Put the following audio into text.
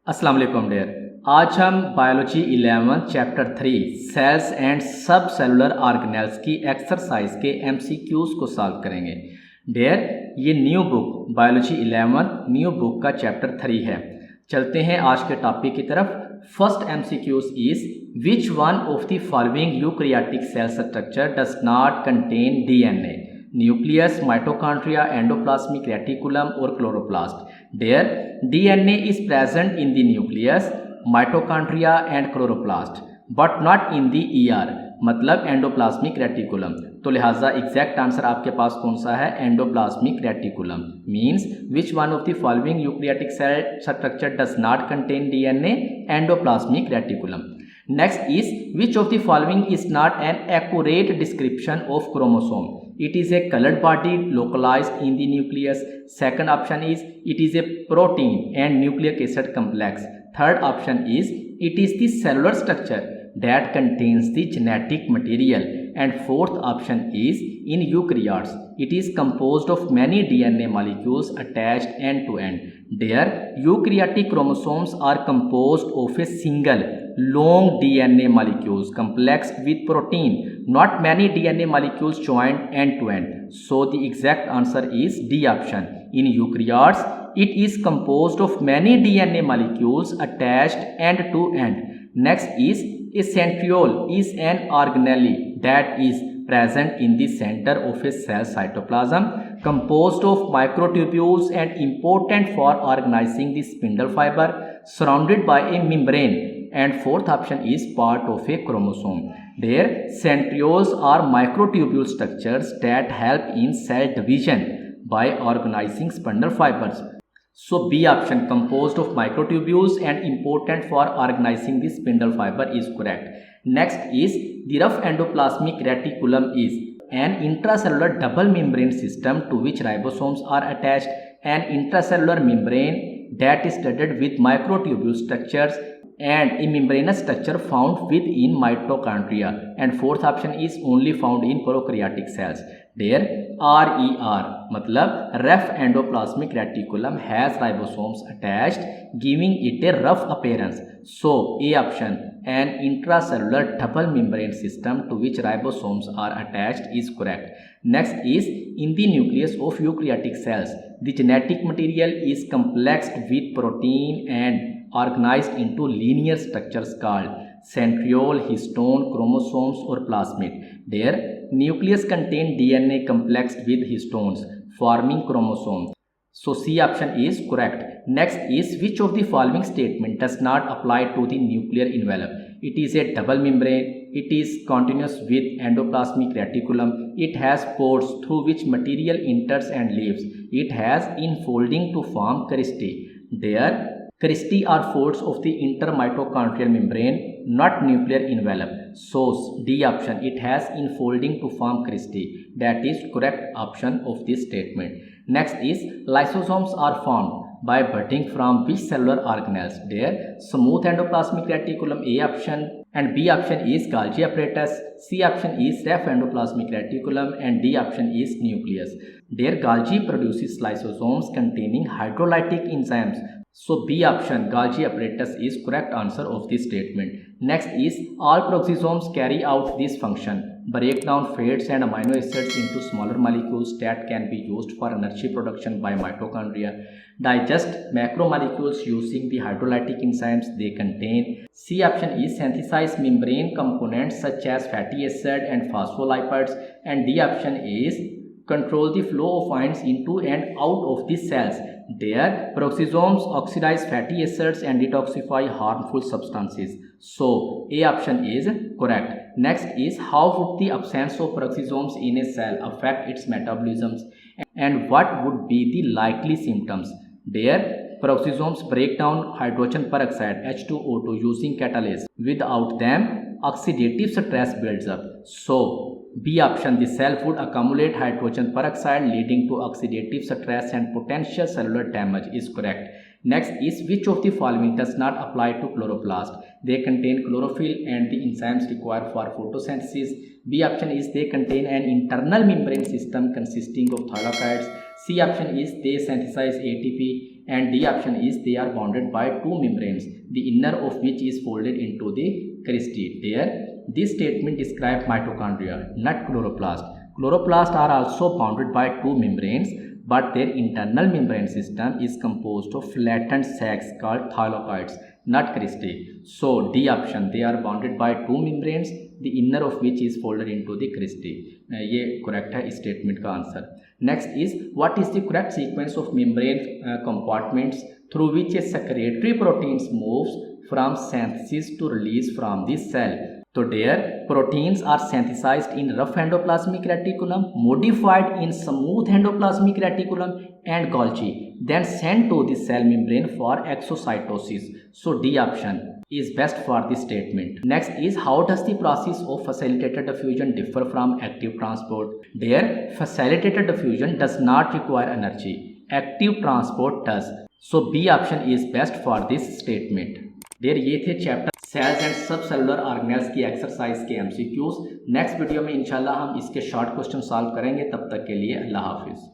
अस्सलाम वालेकुम डियर। आज हम biology 11 chapter 3 cells and subcellular organelles की एक्सरसाइज के MCQs को सॉल्व करेंगे। डियर, ये new book biology 11 new book का चैप्टर 3 है। चलते हैं आज के टॉपिक की तरफ। First MCQs is which one of the following eukaryotic cell structure does not contain DNA? Nucleus, mitochondria, endoplasmic reticulum और chloroplast. There, DNA is present in the nucleus, mitochondria and chloroplast, but not in the ER, मतलब endoplasmic reticulum. तो लिहाजा exact answer आपके पास कौन सा है? Endoplasmic reticulum. Means which one of the following eukaryotic cell structure does not contain DNA? Endoplasmic reticulum. Next is which of the following is not an accurate description of chromosome? It is a colored body localized in the nucleus. Second option is it is a protein and nucleic acid complex. Third option is it is the cellular structure that contains the genetic material. And fourth option is in eukaryotes it is composed of many DNA molecules attached end to end. Their eukaryotic chromosomes are composed of a single long DNA molecules complexed with protein, not many DNA molecules joined end to end. So the exact answer is D option. In eukaryotes it is composed of many DNA molecules attached end to end. Next is a centriole is an organelle that is present in the center of a cell cytoplasm, composed of microtubules and important for organizing the spindle fiber, surrounded by a membrane. And fourth option is part of a chromosome. Their centrioles are microtubule structures that help in cell division by organizing spindle fibers. So B option, composed of microtubules and important for organizing the spindle fiber, is correct. Next is the rough endoplasmic reticulum is an intracellular double membrane system to which ribosomes are attached, an intracellular membrane that is studded with microtubule structures and a membranous structure found within mitochondria. And fourth option is only found in prokaryotic cells. There RER मतलब rough endoplasmic reticulum has ribosomes attached, giving it a rough appearance. So A option, an intracellular double membrane system to which ribosomes are attached, is correct. Next is in the nucleus of eukaryotic cells the genetic material is complexed with protein and organized into linear structures called centriole, histone, chromosomes or plasmid. Their nucleus contain DNA complexed with histones forming chromosomes. So C option is correct. Next is which of the following statement does not apply to the nuclear envelope? It is a double membrane, it is continuous with endoplasmic reticulum, it has pores through which material enters and leaves, it has infolding to form cristae. There cristae are folds of the intermitochondrial membrane, not nuclear envelope. So D option, it has infolding to form cristae. That is correct option of this statement. Next is lysosomes are formed by budding from which cellular organelles? There smooth endoplasmic reticulum, A option, and B option is Golgi apparatus, C option is rough endoplasmic reticulum, and D option is nucleus. There Golgi produces lysosomes containing hydrolytic enzymes. So B option, Golgi apparatus, is correct answer of this statement. Next is all peroxisomes carry out this function: break down fats and amino acids into smaller molecules that can be used for energy production by mitochondria, digest macromolecules using the hydrolytic enzymes they contain. C option is synthesize membrane components such as fatty acid and phospholipids, and D option is control the flow of ions into and out of the cells. There peroxisomes oxidize fatty acids and detoxify harmful substances. So A option is correct. Next is how would the absence of peroxisomes in a cell affect its metabolism, and what would be the likely symptoms? There peroxisomes break down hydrogen peroxide H2O2 using catalase. Without them oxidative stress builds up. So B option, the cell would accumulate hydrogen peroxide leading to oxidative stress and potential cellular damage, is correct. Next is which of the following does not apply to chloroplast? They contain chlorophyll and the enzymes required for photosynthesis. B option is they contain an internal membrane system consisting of thylakoids. C option is they synthesize ATP. and D option is they are bounded by two membranes, the inner of which is folded into the cristae. There, this statement describes mitochondria, not chloroplast. Chloroplasts are also bounded by two membranes, but their internal membrane system is composed of flattened sacs called thylakoids, not cristae. So D option, they are bounded by two membranes, the inner of which is folded into the cristae. ये correct है इस statement का answer. Next is, what is the correct sequence of membrane compartments through which a secretory proteins moves from synthesis to release from the cell? So there, proteins are synthesized in rough endoplasmic reticulum, modified in smooth endoplasmic reticulum and Golgi, then sent to the cell membrane for exocytosis. So D option is best for this statement. Next is, how does the process of facilitated diffusion differ from active transport? There, facilitated diffusion does not require energy. Active transport does. So B option is best for this statement. देर ये थे chapter sales and subcellular organelles की exercise के MCQs. Next video में इंशाल्लाह हम इसके short question solve करेंगे. तब तक के लिए अल्लाह हाफिज़.